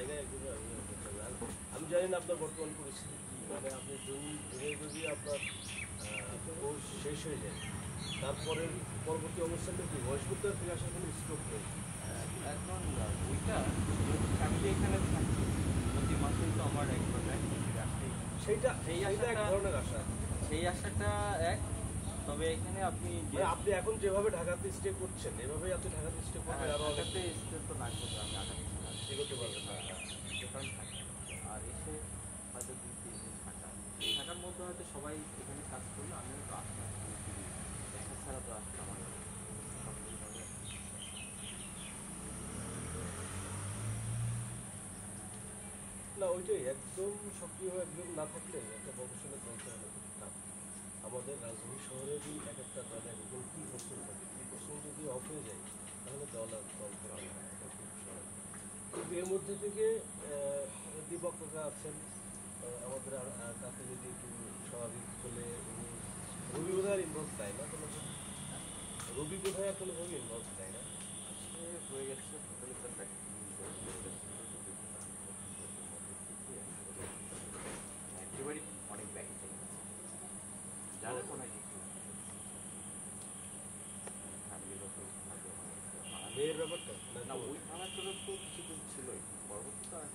জায়গায় একদমই আবেদন করতে হবে। আর আমি জানি না আপনার বর্তমান পরিস্থিতি কী, মানে আপনি জমি ধরে যদি আপনার কোর্স শেষ হয়ে যায়, তারপরে পরবর্তী অবস্থাটা কি বয়স্কতা ফিরে আসার কোনো স্কোপ নেই? এখন ওইটা ফ্যামিলি এখানে থাকছে, প্রতি মাসেই তো আমার একবার সেইটা এক ধরনের আশা। সেই আশাটা এক, তবে এখানে আপনি আপনি এখন যেভাবে ঢাকাতে স্টে করছেন, এভাবেই আপনি ঢাকাতে স্টে করবেন? আর ঢাকাতে স্টে তো না করলে আমি আগামী এগোতে পারবেন না। দোকান থাকি আর এসে হয়তো 2-3 দিন থাকার মধ্যে হয়তো সবাই এখানে কাজ করলে আমিও তো আসতাম, দেখা ছাড়া তো আসতাম আমার না, ওইটাই একদম সক্রিয় একজন না থাকলে একটা প্রফেশনে চলতে হবে না। আমাদের রাজধানী শহরেরই এক একটা দল একদম কী করতে থাকে, কী কোশ্চেন যদি অফ হয়ে যায় তাহলে দল আর দল করা হয় না, এটা খুব সহজ। কিন্তু এর মধ্যে থেকে দীপক কাকা আছেন আমাদের, তাকে যদি একটু স্বাভাবিক হলে রবি বোধহয় আর ইনভলভ চায় না কোনো, রবি বোধহয় আর কোনোভাবে ইনভলভ চায় না, হয়ে গেছে একেবারেই অনেক ব্যাগে চলে গেছে, যাদের কোনো মেয়ের ব্যাপারটা না ওই থানার তো কিছুদিন ছিলই, পরবর্তীতে আর